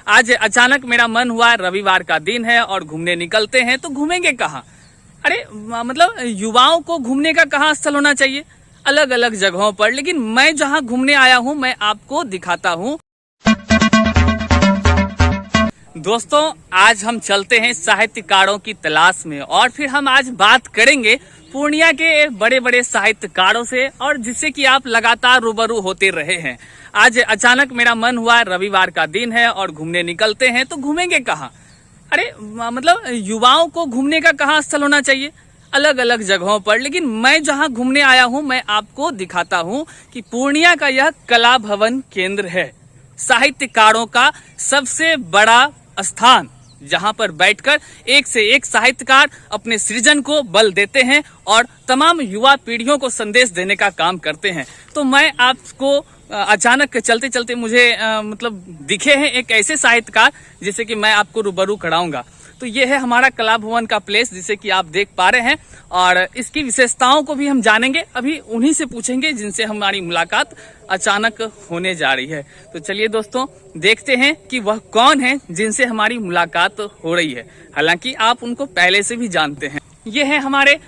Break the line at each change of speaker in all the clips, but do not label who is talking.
आज अचानक मेरा मन हुआ, रविवार का दिन है और घूमने निकलते हैं, तो घूमेंगे कहाँ? अरे मतलब युवाओं को घूमने का कहाँ स्थल होना चाहिए? अलग अलग जगहों पर। लेकिन मैं जहाँ घूमने आया हूँ मैं आपको दिखाता हूँ। दोस्तों, आज हम चलते हैं साहित्यकारों की तलाश में और फिर हम आज बात करेंगे पूर्णिया के बड़े बड़े साहित्यकारों से, और जिससे कि आप लगातार रूबरू होते रहे हैं। आज अचानक मेरा मन हुआ, रविवार का दिन है और घूमने निकलते हैं, तो घूमेंगे कहाँ? अरे मतलब युवाओं को घूमने का कहाँ स्थल होना चाहिए? अलग अलग जगहों पर। लेकिन मैं जहाँ घूमने आया हूँ मैं आपको दिखाता हूँ कि पूर्णिया का यह कला भवन केंद्र है, साहित्यकारों का सबसे बड़ा स्थान, जहां पर बैठकर एक से एक साहित्यकार अपने सृजन को बल देते हैं और तमाम युवा पीढ़ियों को संदेश देने का काम करते हैं। तो मैं आपको अचानक चलते चलते मुझे मतलब दिखे हैं एक ऐसे साहित्यकार जिसे कि मैं आपको रूबरू कराऊंगा। तो ये है हमारा कला भवन का प्लेस, जिसे कि आप देख पा रहे हैं, और इसकी विशेषताओं को भी हम जानेंगे। अभी उन्हीं से पूछेंगे जिनसे हमारी मुलाकात अचानक होने जा रही है। तो चलिए दोस्तों, देखते हैं कि वह कौन है जिनसे हमारी मुलाकात हो रही है। हालांकि आप उनको पहले से भी जानते हैं। ये है हमारे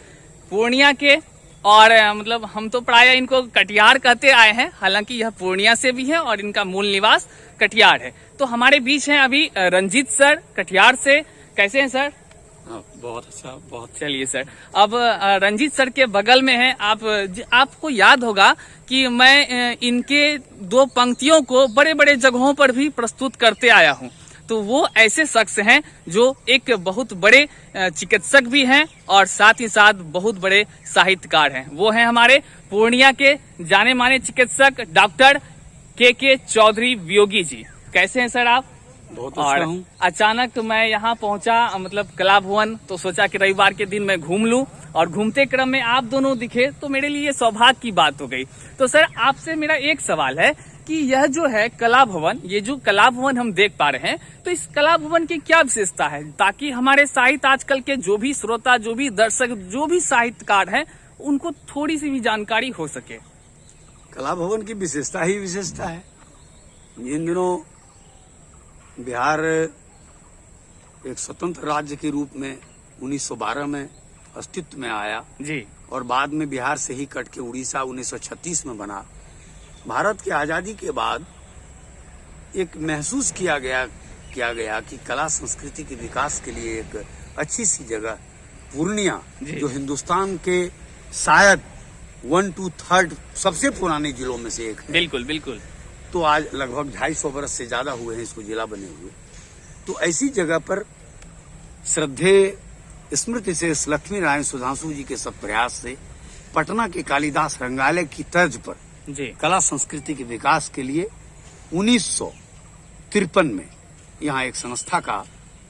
पूर्णिया के, और मतलब हम तो प्राय इनको कटिहार कहते आए हैं, हालांकि यह पूर्णिया से भी है और इनका मूल निवास कटिहार है। तो हमारे बीच हैं अभी रंजीत सर कटिहार से। कैसे हैं सर?
बहुत अच्छा, बहुत।
चलिए सर, अब रंजीत सर के बगल में है आपको याद होगा कि मैं इनके दो पंक्तियों को बड़े बड़े जगहों पर भी प्रस्तुत करते आया हूं। तो वो ऐसे शख्स हैं जो एक बहुत बड़े चिकित्सक भी हैं और साथ ही साथ बहुत बड़े साहित्यकार हैं। वो हैं हमारे पूर्णिया के जाने माने चिकित्सक डॉक्टर के चौधरी वियोगी जी। कैसे हैं सर आप?
बहुत अच्छा हूँ।
अचानक मैं यहाँ पहुँचा, मतलब कला भवन, तो सोचा कि रविवार के दिन मैं घूम लूं, और घूमते क्रम में आप दोनों दिखे तो मेरे लिए सौभाग्य की बात हो गई। तो सर, आपसे मेरा एक सवाल है कि यह जो है कला भवन, ये जो कला भवन हम देख पा रहे हैं, तो इस कला भवन की क्या विशेषता है, ताकि हमारे साहित्य आजकल के जो भी श्रोता, जो भी दर्शक, जो भी साहित्यकार हैं, उनको थोड़ी सी भी जानकारी हो सके।
कला भवन की विशेषता ही विशेषता है। इन दिनों बिहार एक स्वतंत्र राज्य के रूप में 1912 में अस्तित्व में आया
जी, और
बाद में बिहार से ही कट के उड़ीसा 1936 में बना। भारत की आजादी के बाद एक महसूस किया गया कि कला संस्कृति के विकास के लिए एक अच्छी सी जगह पूर्णिया, जो हिंदुस्तान के शायद 1, 2, 3 सबसे पुराने जिलों में से एक है।
बिल्कुल बिल्कुल।
तो आज लगभग 250 बरस से ज्यादा हुए हैं इसको जिला बने हुए। तो ऐसी जगह पर श्रद्धेय स्मृति से लक्ष्मी नारायण सुधांशु जी के सब प्रयास से पटना के कालिदास रंगालय की तर्ज पर
जी
कला संस्कृति के विकास के लिए 1953 में यहाँ एक संस्था का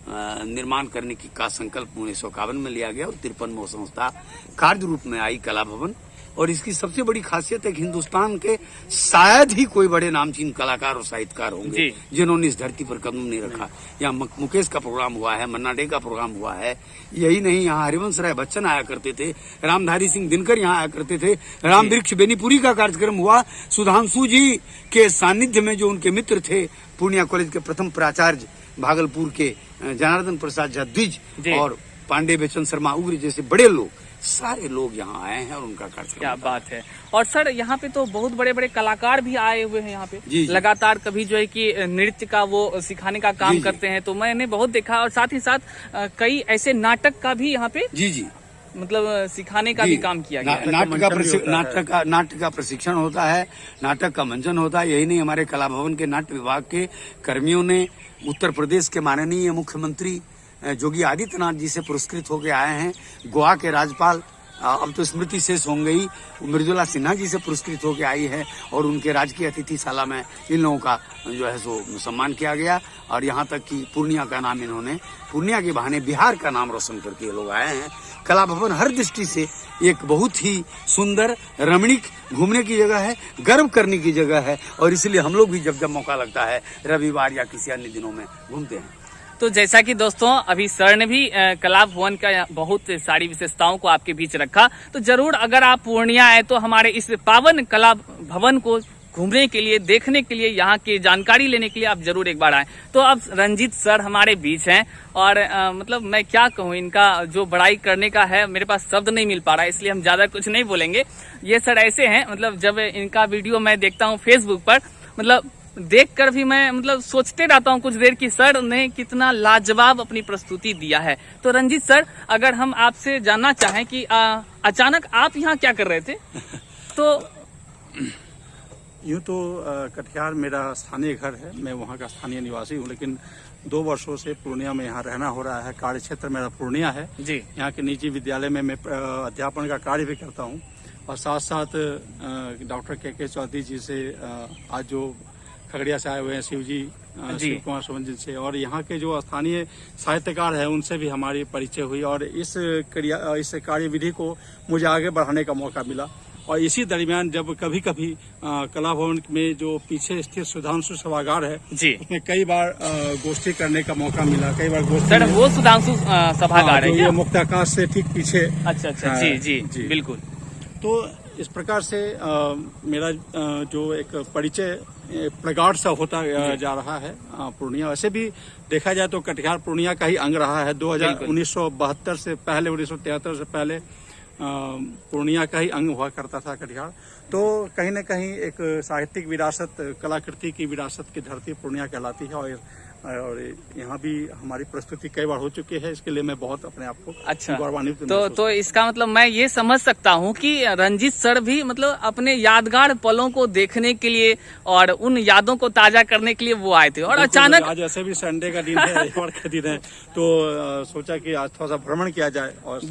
निर्माण करने का संकल्प 1951 में लिया गया और 53 में वो संस्था कार्य रूप में आई, कला भवन। और इसकी सबसे बड़ी खासियत है कि हिंदुस्तान के शायद ही कोई बड़े नामचीन कलाकार और साहित्यकार होंगे जिन्होंने इस धरती पर कदम नहीं रखा। यहाँ मुकेश का प्रोग्राम हुआ है, मन्ना डे का प्रोग्राम हुआ है। यही नहीं, यहाँ हरिवंश राय बच्चन आया करते थे, रामधारी सिंह दिनकर यहाँ आया करते थे, राम वृक्ष बेनीपुरी का कार्यक्रम हुआ। सुधांशु जी के सानिध्य में जो उनके मित्र थे, पूर्णिया कॉलेज के प्रथम प्राचार्य भागलपुर के जनार्दन प्रसाद झा द्विज और पांडे बेचन शर्मा उग्र जैसे बड़े लोग, सारे लोग यहाँ आए हैं और उनका कार्यक्रम।
क्या बात है। और सर, यहाँ पे तो बहुत बड़े बड़े कलाकार भी आए हुए हैं यहाँ पे लगातार। कभी जो है कि नृत्य का वो सिखाने का काम करते हैं, तो मैंने बहुत देखा। और साथ ही साथ कई ऐसे नाटक का भी यहाँ पे मतलब सिखाने का भी काम किया गया।
नाटक का प्रशिक्षण होता है, नाटक का मंचन होता है। यही नहीं, हमारे कला भवन के नाट्य विभाग के कर्मियों ने उत्तर प्रदेश के माननीय मुख्यमंत्री योगी आदित्यनाथ जी से पुरस्कृत होकर आए हैं। गोवा के राज्यपाल, अब तो स्मृति शेष हो गई, मृदुला सिन्हा जी से पुरस्कृत होकर आई है और उनके राजकीय अतिथिशाला में इन लोगों का जो है सो सम्मान किया गया। और यहाँ तक कि पूर्णिया का नाम इन्होंने, पूर्णिया के बहाने बिहार का नाम रोशन करके ये लोग आए हैं। कला भवन हर दृष्टि से एक बहुत ही सुंदर, रमणीक, घूमने की जगह है, गर्व करने की जगह है। और इसलिए हम लोग भी जब जब मौका लगता है रविवार या किसी अन्य दिनों में घूमते हैं।
तो जैसा कि दोस्तों अभी सर ने भी कला भवन का बहुत सारी विशेषताओं को आपके बीच रखा, तो जरूर अगर आप पूर्णिया आए तो हमारे इस पावन कला भवन को घूमने के लिए, देखने के लिए, यहाँ की जानकारी लेने के लिए आप जरूर एक बार आएं। तो अब रंजीत सर हमारे बीच हैं और मतलब मैं क्या कहूँ, इनका जो बड़ाई करने का है मेरे पास शब्द नहीं मिल पा रहा है, इसलिए हम ज्यादा कुछ नहीं बोलेंगे। ये सर ऐसे हैं, मतलब जब इनका वीडियो मैं देखता हूँ फेसबुक पर, मतलब देख कर भी मैं मतलब सोचते रहता हूँ कुछ देर की सर ने कितना लाजवाब अपनी प्रस्तुति दिया है। तो रंजीत सर, अगर हम आपसे जानना चाहें कि अचानक आप यहाँ क्या कर रहे थे? तो
यूँ तो कटिहार मेरा स्थानीय घर है, मैं वहाँ का स्थानीय निवासी हूँ, लेकिन 2 वर्षों से पूर्णिया में यहाँ रहना हो रहा है। कार्य क्षेत्र मेरा पूर्णिया है
जी।
यहाँ के निजी विद्यालय में मैं अध्यापन का कार्य भी करता हूँ और साथ साथ डॉक्टर के चौधरी जी से आज जो खगड़िया से आए हुए हैं शिव कुमार सुमन जी से, और यहाँ के जो स्थानीय साहित्यकार हैं उनसे भी हमारी परिचय हुई और इस कार्यविधि को मुझे आगे बढ़ाने का मौका मिला। और इसी दरमियान जब कभी कभी कला भवन में जो पीछे स्थित सुधांशु सभागार है जी, उसमें कई बार गोष्ठी करने का मौका मिला। कई बार गोष्ठी सर
वो सुधांशु सभागार है
ये मुक्ताकाश से ठीक पीछे।
अच्छा जी जी जी बिल्कुल।
तो इस प्रकार से मेरा जो एक परिचय प्रगाढ़ सा होता जा रहा है पूर्णिया। वैसे भी देखा जाए तो कटिहार पूर्णिया का ही अंग रहा है। 1972 से पहले, 1973 से पहले पूर्णिया का ही अंग हुआ करता था कटिहार। तो कहीं न कहीं एक साहित्यिक विरासत, कलाकृति की विरासत की धरती पूर्णिया कहलाती है और यहाँ भी हमारी प्रस्तुति कई बार हो चुकी है। इसके लिए मैं बहुत अपने आप को गौरवान्वित
तो इसका मतलब मैं ये समझ सकता हूँ कि रंजीत सर भी मतलब अपने यादगार पलों को देखने के लिए और उन यादों को ताजा करने के लिए वो आए थे, और अचानक
आज ऐसे भी संडे का दिन है, रविवार का दिन है, तो सोचा कि आज थोड़ा सा भ्रमण किया जाए। और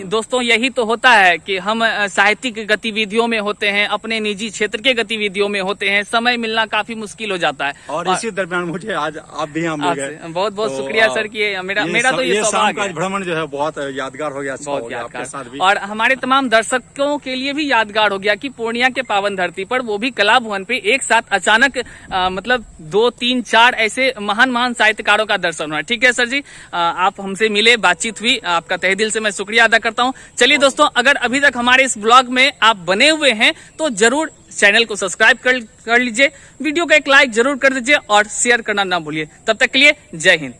दोस्तों यही तो होता है कि हम साहित्यिक गतिविधियों में होते हैं, अपने निजी क्षेत्र के गतिविधियों में होते हैं, समय मिलना काफी मुश्किल हो जाता है।
और इसी दरमियान मुझे आज आप भी हम मिल गए,
बहुत बहुत शुक्रिया सर कि मेरा तो ये
शाम का भ्रमण जो है बहुत यादगार हो गया, बहुत यादगार साथ भी,
और हमारे तमाम दर्शकों के लिए भी यादगार हो गया कि पूर्णिया के पावन धरती पर, वो भी कला भवन पे, एक साथ अचानक मतलब 2, 3, 4 ऐसे महान साहित्यकारों का दर्शन हुआ। ठीक है सर जी, आप हमसे मिले, बातचीत हुई, आपका तहे दिल से मैं शुक्रिया अदा करता हूँ। चलिए दोस्तों, अगर अभी तक हमारे इस ब्लॉग में आप बने हुए हैं तो जरूर चैनल को सब्सक्राइब कर लीजिए, वीडियो को एक लाइक जरूर कर दीजिए और शेयर करना ना भूलिए। तब तक के लिए जय हिंद।